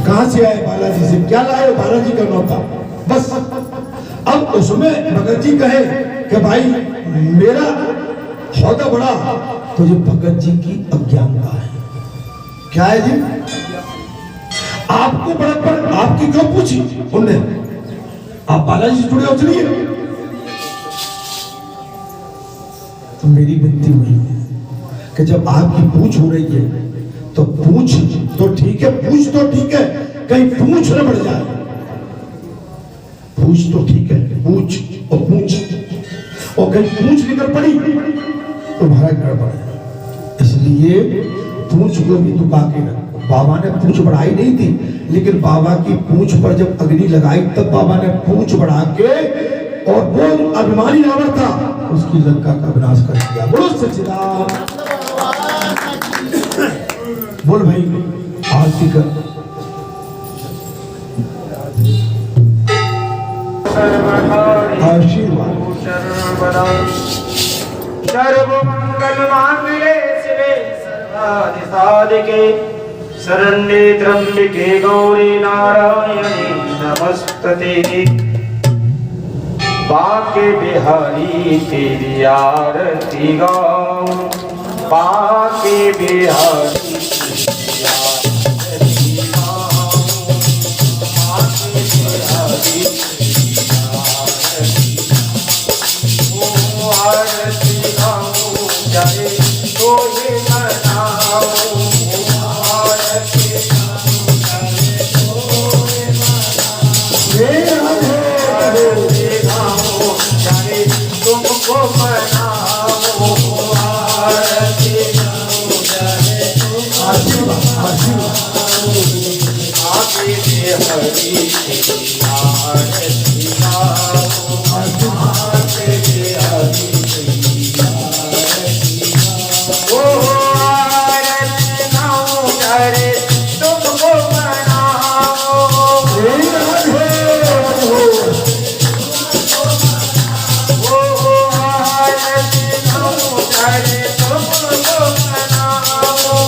कहां से आए बालाजी से, क्या लाए बालाजी का नौता, बस। अब उसमें भगत जी कहे कि भाई मेरा हौदा बड़ा, तो ये भगत जी की अज्ञानता है। क्या है जी, आपको बड़ा पर आपकी क्यों पूछी उनने, आप बालाजी से जुड़े हो, चलिए। तो मेरी विनती हुई है कि जब आपकी पूछ हो रही है तो पूछ तो ठीक है, पूछ तो ठीक है, कहीं पूछ न बढ़ जाए। पूछ तो ठीक है, पूछ और पूछ, और कहीं पूछ निकल पड़ी तो तुम्हारा गड़बड़ है। इसलिए पूछ को भी दुबा के रखो। बाबा ने पूछ बढ़ाई नहीं थी, लेकिन बाबा की पूछ पर जब अग्नि लगाई तब बाबा ने पूछ बढ़ा के, और वो अभिमानी रावण था, उसकी लंका का विनाश कर दिया। बोलो सच्चिदानंद, बोल भाई आरती कर। आशीर्वाद। सर्वमंगल मांगल्ये शिवे सर्वार्थ साधिके शरण्ये त्र्यंबके गौरी नारायणी नमस्तुते। बाके बिहारी तेरी आरती गाऊं, बाके बिहारी तेरी आरती गाऊं। आगे हरि आरती गाओ, आगे हरि ओ आरती गाओ करे तुमको मनाओ, ओ आरती गाओ करे तुमको मनाओ,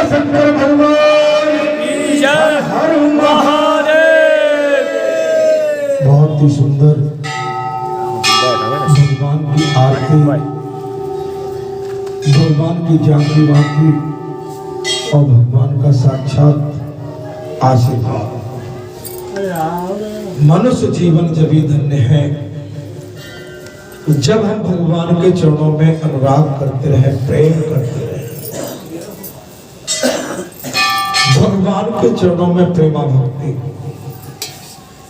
शंकर भगवान की जय, हर महादेव। बहुत ही सुंदर भगवान की आरती, भगवान की जानकी वाकी और भगवान का साक्षात आशीर्वाद। मनुष्य जीवन जब ही धन्य है जब हम भगवान के चरणों में अनुराग करते रहे, प्रेम करते रहे। भगवान के चरणों में प्रेमा भक्ति।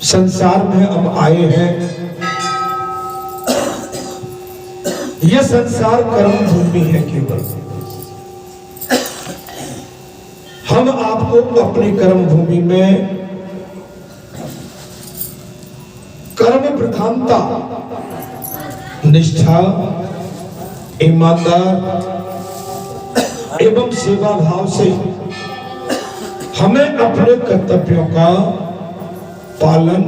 संसार में हम आए हैं, यह संसार कर्म भूमि है केवल। हम आपको अपनी कर्म भूमि में कर्म प्रधानता, निष्ठा, ईमानदार एवं सेवा भाव से हमें अपने कर्तव्यों का पालन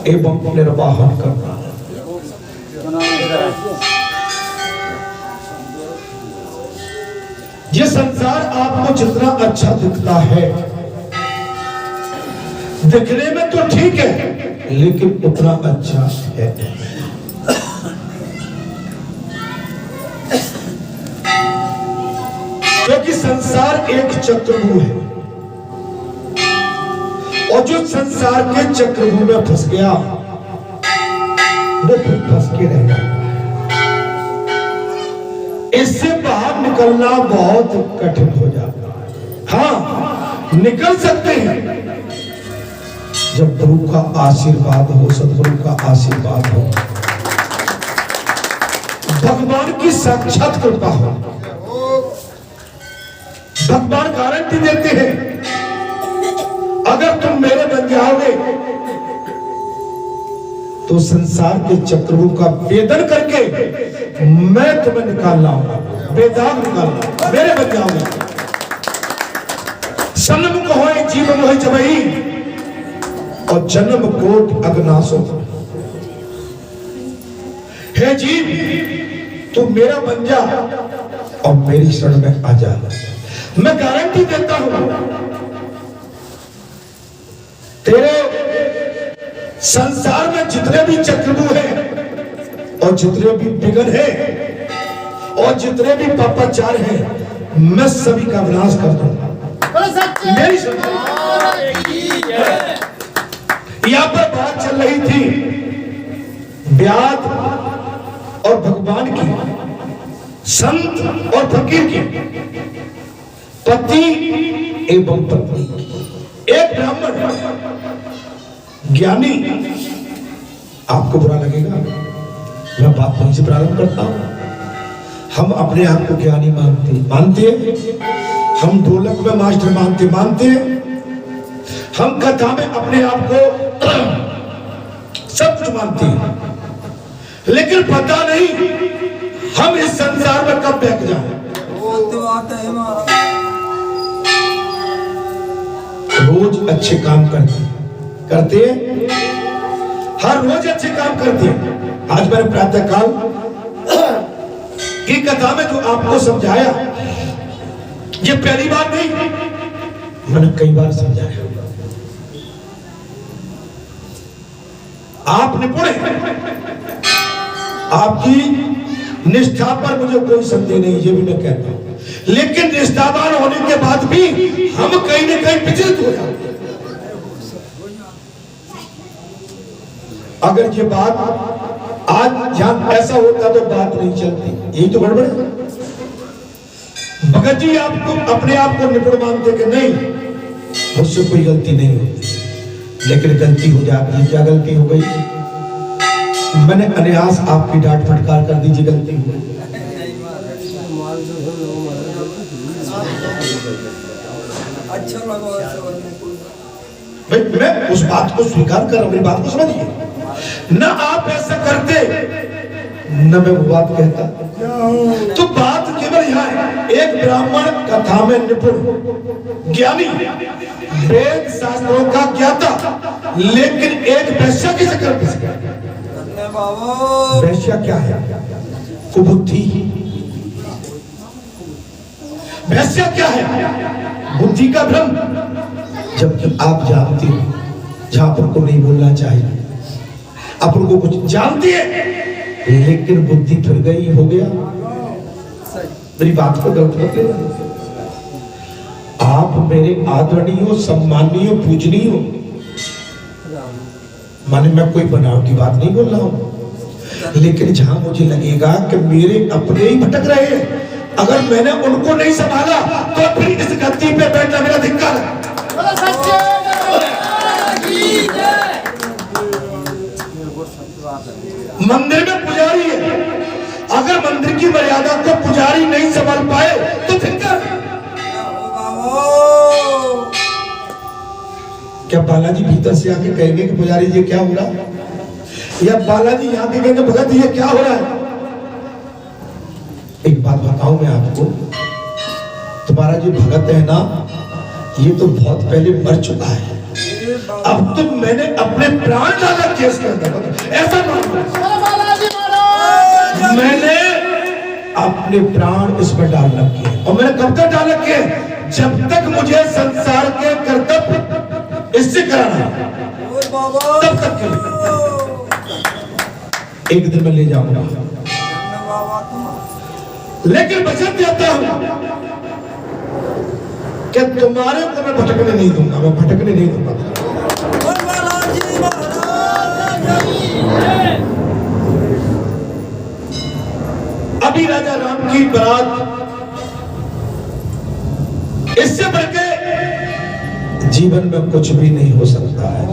एवं निर्वाहन करना है। ये संसार आपको जितना अच्छा दिखता है, दिखने में तो ठीक है, लेकिन उतना अच्छा है। क्योंकि संसार एक चक्रव्यूह है, और जो संसार के चक्रव्यूह में फंस गया वो फिर फंस के रह जाता है। इससे बाहर निकलना बहुत कठिन हो जाता है। हाँ, निकल सकते हैं जब गुरु का आशीर्वाद हो, सदगुरु का आशीर्वाद हो, भगवान की साक्षात कृपा हो। भगवान गारंटी देते हैं, अगर तुम मेरे बन जाओगे तो संसार के चक्रव्यूह का वेदन करके मैं तुम्हें निकाल लाऊंगा, बेदाग निकाल लाऊंगा, मेरे बन जाओगे। सन्मुख होए जीव मोहि जबई, और जन्म कोट अगनासो। हे जीव, तू मेरा बन जा और मेरी शरण में आ जा। मैं गारंटी देता हूं, तेरे संसार में जितने भी चक्रव्यूह हैं और जितने भी विघ्न हैं और जितने भी पापाचार हैं, मैं सभी का विनाश कर दूंगा। मेरी यहां पर बात चल रही थी ब्याद और भगवान की, संत और फकीर की, पति एवं पत्नी। एक ब्राह्मण ज्ञानी, आपको बुरा लगेगा, मैं बात वहीं से प्रारंभ करता हूं। हम अपने आप को ज्ञानी मानते हैं, हम ढोलक में मास्टर मानते हैं, हम कथा में अपने आप को सब कुछ मानते हैं, लेकिन पता नहीं हम इस संसार में कब बह जाए। रोज अच्छे काम करते हैं, हर रोज अच्छे काम करते हैं। आज मैंने प्रातः काल की कथा में जो आपको समझाया, ये पहली बार नहीं, मैंने कई बार समझाया। आप निपुण हैं, आपकी निष्ठा पर मुझे कोई संदेह नहीं, ये भी मैं कहता हूं, लेकिन निष्ठावान होने के बाद भी हम कहीं न कहीं विचलित हो जाते हैं। अगर ये बात आज जहां ऐसा होता तो बात नहीं चलती, यही तो गड़बड़ है। भगत जी आपको अपने आप को निपुण मानते कि नहीं, मुझसे कोई गलती नहीं होती, लेकिन गलती हो जाती है। क्या गलती हो गई? मैंने अनायास आपकी डांट फटकार कर दीजिए, गलती हो गई। अच्छा लगा भाई, मैं उस बात को स्वीकार कर, मेरी बात को समझिए। न आप ऐसा करते न मैं वो बात कहता। तो बात केवल यहाँ है, एक ब्राह्मण कथा में निपुण ज्ञानी, वेद शास्त्रों का ज्ञाता, लेकिन एक वैश्या के चक्कर फंस गया। वैश्या क्या है? कुबुद्धि। वैश्या क्या है? बुद्धि का भ्रम। जबकि आप जानते हो जहां पर को नहीं बोलना चाहिए, अपन को कुछ जानती है, लेकिन बुद्धि फिर गई, हो गया। मेरी बात को गलत मत लेना। आप मेरे आदरणीय, सम्मानीय, पूजनीय, माने मैं कोई बनावटी बात नहीं बोल रहा हूं, लेकिन जहां मुझे लगेगा कि मेरे अपने ही भटक रहे हैं, अगर मैंने उनको नहीं संभाला तो फिर इस गद्दी पे बैठना मेरा धिक्कार है। मंदिर में पुजारी है, अगर मंदिर की मर्यादा को पुजारी नहीं संभाल पाए तो धिक्कार। क्या बालाजी भीतर से आके कहेंगे कि पुजारी जी क्या हो रहा है, या बालाजी यहाँ के कहेंगे भगत ये क्या हो रहा है? एक बात बताऊं मैं आपको, तुम्हारा जो भगत है ना ये तो बहुत पहले मर चुका है। अब तो मैंने अपने प्राण डाला केस के अंदर, ऐसा मैंने अपने प्राण इसमें डाल रखे हैं। और मैंने कब तक डाल रखे हैं? जब तक मुझे संसार के कर्तव्य इससे कराना तब तक के एक दिन मैं ले जाऊंगा, लेकिन वचन देता हूं कि तुम्हारे को मैं भटकने नहीं दूंगा, मैं भटकने नहीं दूंगा। अभी राजा राम की बारात, इससे बढ़कर जीवन में कुछ भी नहीं हो सकता है।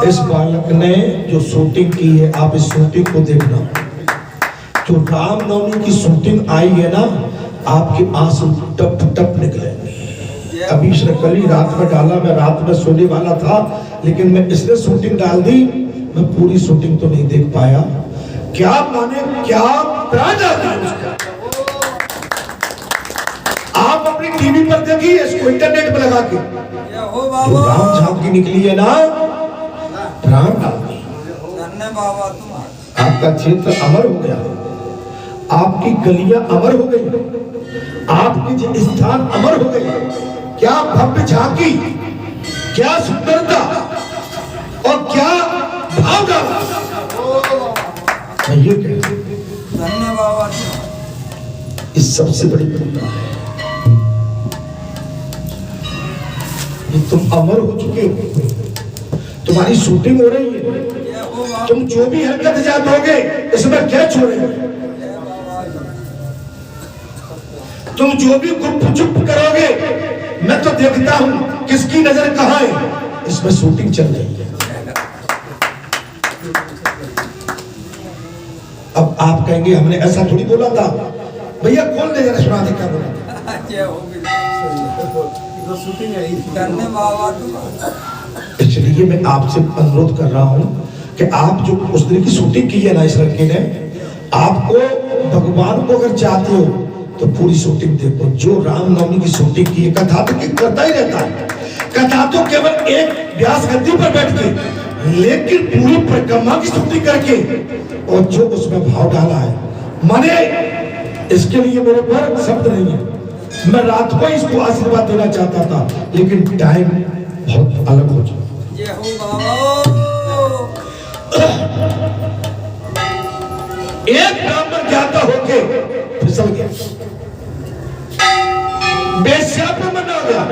इस बालक ने जो शूटिंग की है, आप इस शूटिंग को देखना, जो रामनवमी की शूटिंग आई है ना, आपके आंसू टप टप निकलेंगे। अभी श्रीकली रात में डाला, मैं रात में सोने वाला था, लेकिन मैं इसने शूटिंग डाल दी, मैं पूरी शूटिंग तो नहीं देख पाया। क्या माने क्या प्राण डाल दिया। आप अपनी टीवी पर देखिए, इसको इंटरनेट पर लगा के, जो राम झांक की निकली है ना, प्राण डाल दी। आपका क्षेत्र अमर हो गया, आपकी गलियां अमर हो गई, आपके स्थान अमर हो गए। क्या भव्य झांकी, क्या सुंदरता और क्या भाव डाला। ये धन्यवाद, इस सबसे बड़ी पूजा है। ये तुम अमर हो चुके हो, तुम्हारी शूटिंग हो रही है, तुम जो भी हरकत जात होगे इसमें क्या छोड़ेंगे, तुम जो भी गुप चुप करोगे, मैं तो देखता हूं किसकी नजर कहां है, इसमें शूटिंग चल रही है। अब आप कहेंगे हमने ऐसा थोड़ी बोला था, भैया खोल दे जरा सुना दे क्या बोला था। इसलिए मैं आपसे अनुरोध कर रहा हूं कि आप जो उस दिन की शूटिंग की है ना इस लड़के ने, आपको भगवान को अगर चाहते हो तो पूरी शूटिंग देखो। जो रामनवमी की शूटिंग की है, कथा तो करता ही रहता है, कथा तो केवल एक व्यास गद्दी पर बैठ के, लेकिन पूरी परिक्रमा की शूटिंग करके और जो उसमें भाव डाला है, माने इसके लिए मेरे पर शब्द नहीं है। मैं रात को इसको आशीर्वाद देना चाहता था, लेकिन टाइम बहुत अलग हो चुका। एक ब्राह्मण ज्ञाता होके फिसल गया, बेश्या पे मना गया,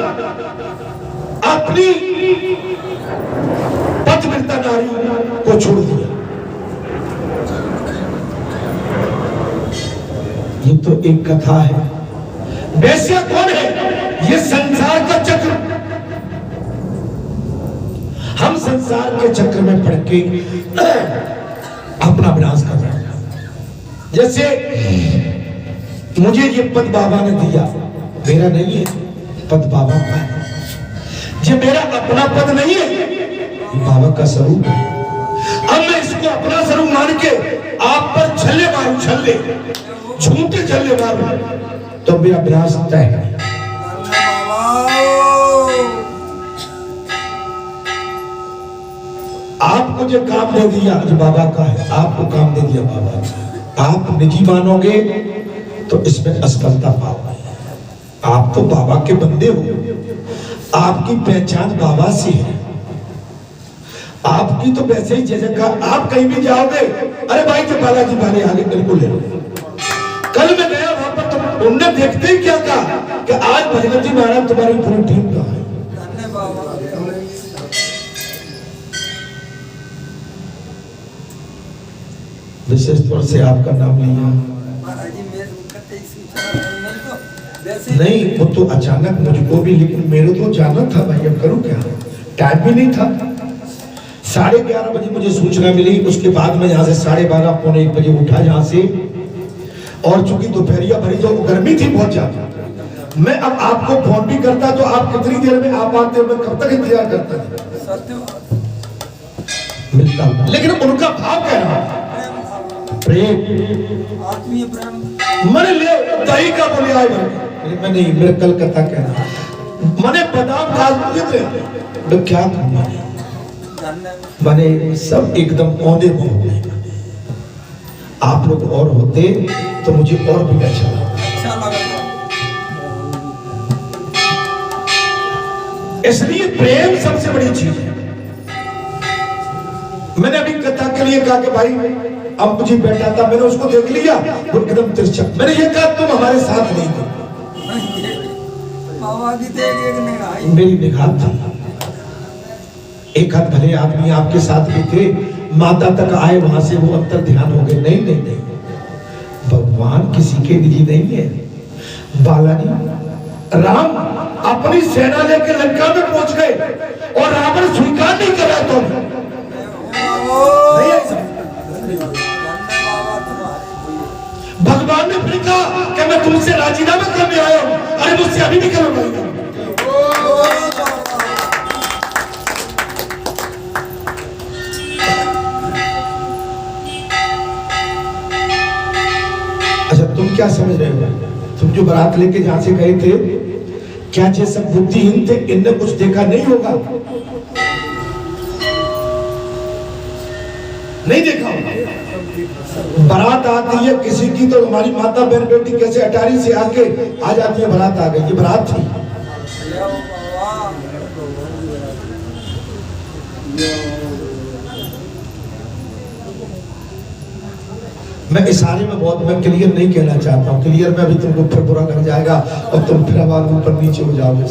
अपनी पतिव्रता नारी को छोड़ दिया। ये तो एक कथा है। बेश्या कौन है? ये संसार का चक्र। हम संसार के चक्र में पड़ के अपना विनाश कर रहे हैं। जैसे मुझे ये पद बाबा ने दिया, मेरा नहीं है, पद बाबा का है। ये मेरा अपना पद नहीं है, ये बाबा का स्वरूप है। अब मैं इसको अपना स्वरूप मान के आप पर छल्ले मारूं, छल्ले झूठे छल्ले मारूं, तो मेरा विनाश तय है। आपको जो काम दे दिया जो बाबा का है, आपको काम दे दिया बाबा का, आप निजी मानोगे तो इसमें असफलता पाओगे। आप तो बाबा के बंदे हो, आपकी पहचान बाबा से है। आपकी तो वैसे ही जगह, आप कहीं भी जाओगे, अरे भाई तो बालाजी वाले आगे मेरे को ले लो। कल मैं गया वहां पर, तो उनने देखते ही क्या कहा कि आज भगवती महाराज तुम्हारी पूरी टीम का है। विशेष तौर से आपका नाम लिया। नहीं वो तो अचानक मुझको भी, लेकिन मेरे तो जाना था भाई, अब करूं क्या, टाइम भी नहीं था। 11:30 बजे मुझे सूचना मिली, उसके बाद मैं यहाँ से 12:30 पौने 1 बजे उठा यहाँ से, और चूंकि दोपहरिया भरी तो गर्मी थी बहुत ज्यादा। मैं अब आपको फोन भी करता तो आप कितनी देर में आप आते हो, मैं कब तक इंतजार करता था, मिलता हूं। लेकिन उनका भाव कह रहा प्रेम, आत्मीय प्रेम। मैंने ले दही का बोले आए मैं नहीं, मेरे कलकत्ता कहना मैंने बादाम काजू थे, मैं क्या कहूँ मैंने सब एकदम औंधे मुंह में। आप लोग और होते तो मुझे और भी अच्छा लगता। इसलिए प्रेम सबसे बड़ी चीज है। मैंने अभी कथा के लिए कहा कि भाई अब मुझे बैठा था, मैंने उसको देख लिया वो एकदम तिरछा, मैंने ये कहा तुम हमारे साथ नहीं थे, मेरी निगाह थी। एक हाथ भले आदमी आपके साथ भी थे, माता तक आए वहां से वो अंतर ध्यान हो गए। नहीं नहीं नहीं, भगवान किसी के निजी नहीं है। बालाजी राम अपनी सेना लेकर लंका में पहुंच गए और रावण स्वीकार नहीं कर रहा तो नहीं ऐसा। भगवान ने फिर कहा कि मैं तुमसे राजीनामा करने आया हूं, अरे मुझसे अभी भी करो भाई। अच्छा तुम क्या समझ रहे हो, तुम जो बारात लेके जहां से गए थे, क्या ये सब बुद्धिहीन थे, इनने कुछ देखा नहीं होगा, नहीं देखा होगा। बारात आती है किसी की तो हमारी माता बहन बेटी कैसे अटारी से आके आ जाती है, बारात आ गई, ये बारात थी। मैं इशारे में बहुत, मैं क्लियर नहीं कहना चाहता हूँ, क्लियर में अभी तुमको फिर बुरा लग जाएगा और तुम फिर आवाज ऊपर नीचे हो जाओगे।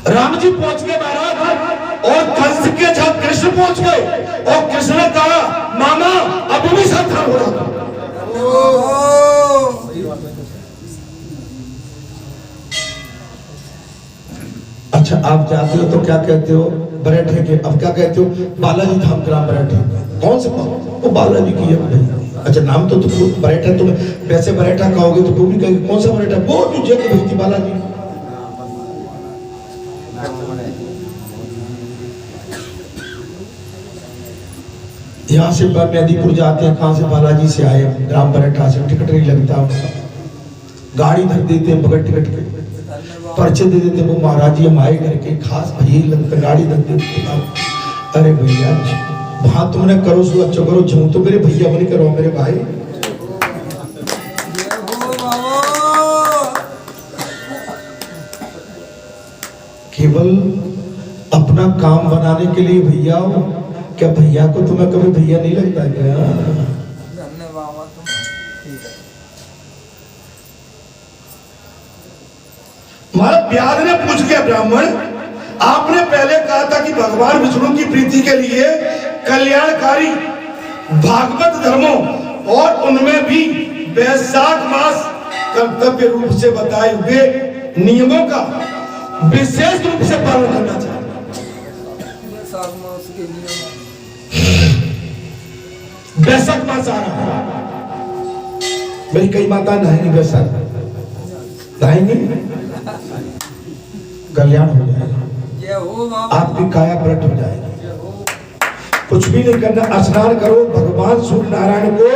राम जी पहुंच गए महाराज, और कंस के जहां कृष्ण पहुंच गए, और कृष्ण ने कहा मामा अब भी सावधान हो रहा। अच्छा आप जाते हो तो क्या कहते हो, बरेठे के, अब क्या कहते हो, बालाजी धाम ग्राम बरेठे। कौन से वो बालाजी की है। अच्छा नाम तो तुम बरेठा, तुम वैसे बरेठा कहोगे तो तुम भी कहोगे कौन सा बरेठा, वो जो जगह भेजती बालाजी। यहाँ से मेहदीपुर जाते हैं, कहाँ से, बालाजी से आए, ग्राम बरेठा से, टिकट नहीं लगता, गाड़ी धर देते हैं बगैर टिकट के, पर्चे दे देते, वो महाराज जी हम आए करके खास भैया लगता, गाड़ी धर देते। अरे भैया वहां तुमने करो सो अच्छा करो, जूं तो मेरे भैया बने करो मेरे भाई। केवल अपना काम बनाने के लिए भैया हो, क्या भैया को तुम्हें कभी भैया नहीं लगता क्या? महाराज व्याध ने पूछ के ब्राह्मण, आपने पहले कहा था कि भगवान विष्णु की प्रीति के लिए कल्याणकारी भागवत धर्मों और उनमें भी वैशाख मास कर्तव्य रूप से बताए हुए नियमों का विशेष रूप से पालन करना चाहिए। वैशाख मास आ रहा है, मेरी कई माता नहाएंगी, वैशाख नहाएंगी, कल्याण हो जाएगा, आपकी काया प्रकट हो जाएगी। कुछ भी नहीं करना, स्नान करो, भगवान सूर्य नारायण को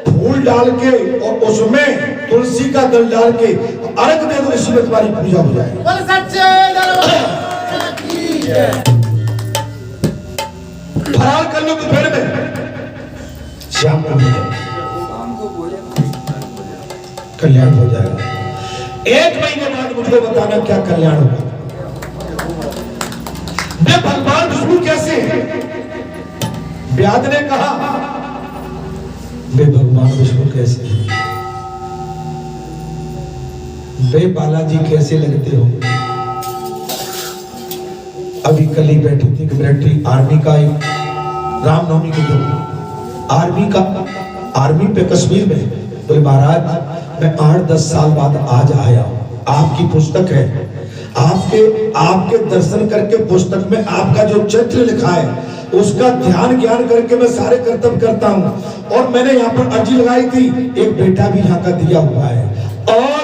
फूल डाल के और उसमें तुलसी का दल डाल के अर्घ दे दो, इसमें तुम्हारी पूजा हो जाएगी। फरार कर लो दोपहर में, शाम को कल्याण हो जाएगा। 1 महीने बाद मुझको बताना क्या कल्याण होगा। वे भगवान विष्णु कैसे हैं? व्याध ने कहा वे भगवान विष्णु कैसे हैं, वे बालाजी कैसे लगते हो। अभी कल ही बैठी थी मिलिट्री आर्मी का एक रामनवमी के दिन, आर्मी पे कश्मीर में। बोले महाराज मैं 8-10 साल बाद आज आया हूँ, आपकी पुस्तक है, आपके दर्शन करके पुस्तक में आपका जो चरित्र लिखा है उसका ध्यान ज्ञान करके मैं सारे कर्तव्य करता हूँ। और मैंने यहाँ पर अर्जी लगाई थी, एक बेटा भी यहाँ का दिया हुआ है। और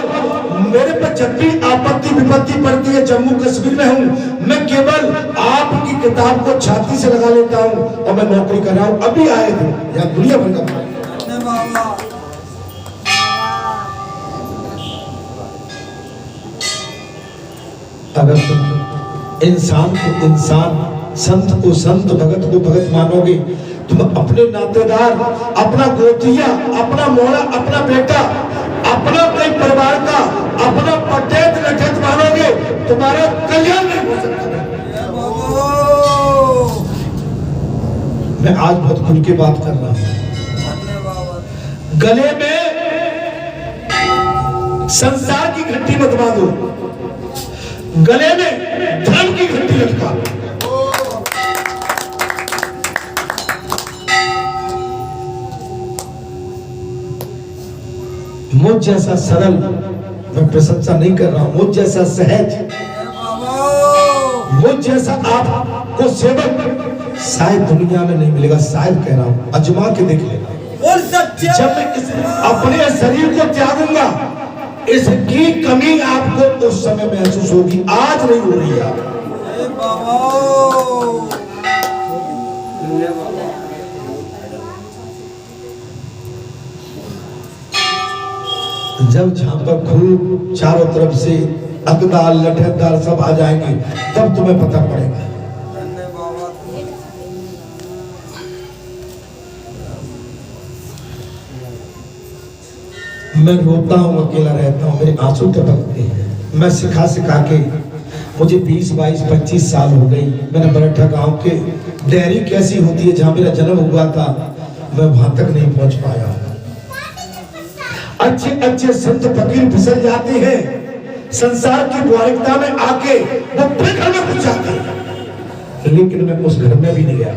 मेरे पर जब भी आपत्ति विपत्ति पड़ती है, जम्मू कश्मीर में हूँ, मैं केवल आपकी किताब को छाती से लगा लेता हूँ और मैं नौकरी कर रहा हूँ। अभी आए थे यहाँ दुनिया भर का। अगर तुम इंसान को इंसान, संत को संत, भगत को भगत मानोगे, तुम अपने नातेदार, अपना गोतिया, अपना मोड़ा, अपना बेटा, अपना कोई परिवार का, अपना पटेत रखत मानोगे, तुम्हारा कल्याण नहीं हो सकता। मैं आज बहुत खुल के बात कर रहा हूं। गले में संसार की घंटी मत बांधो, गले में धर्म की घंटी लटका। मुझ जैसा सरल, मैं प्रशंसा नहीं कर रहा हूं, मुझ जैसा सहज, मुझ जैसा आपको सेवक शायद दुनिया में नहीं मिलेगा। शायद कह रहा हूं, अजमा के देख लेना। जब मैं अपने शरीर को त्यागूंगा, इसकी कमी आपको उस समय महसूस होगी, आज नहीं हो रही है। जब जहां पर खूब चारों तरफ से अकदार लठेदार सब आ जाएंगे, तब तुम्हें पता पड़ेगा। मैं रोता हूँ, अकेला रहता हूँ, मेरे आंसू टपकते हैं। मैं सिखा के मुझे 20, 22, 25 साल हो गई। मैंने बरठा गांव के डेयरी कैसी होती है जहां मेरा जन्म हुआ था, मैं वहां तक नहीं पहुंच पाया। अच्छे अच्छे संत फकीर फिसल जाते हैं, संसार की व्यावहारिकता में आके वो फिर घर में घुस जाते हैं, लेकिन मैं उस घर में भी नहीं गया।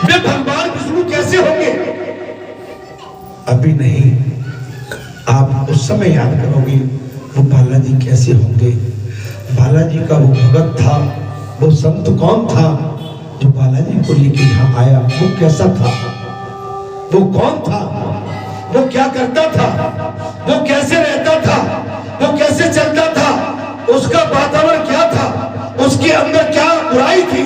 वे भगवान विष्णु कैसे होंगे अभी नहीं, आप उस समय याद करोगे वो बालाजी कैसे होंगे। बालाजी का वो भगत था, वो संत कौन था जो बालाजी को लेके यहाँ आया, वो कैसा था, वो कौन था, वो क्या करता था, वो कैसे रहता था, वो कैसे चलता था, उसका वातावरण क्या था, उसके अंदर क्या बुराई थी,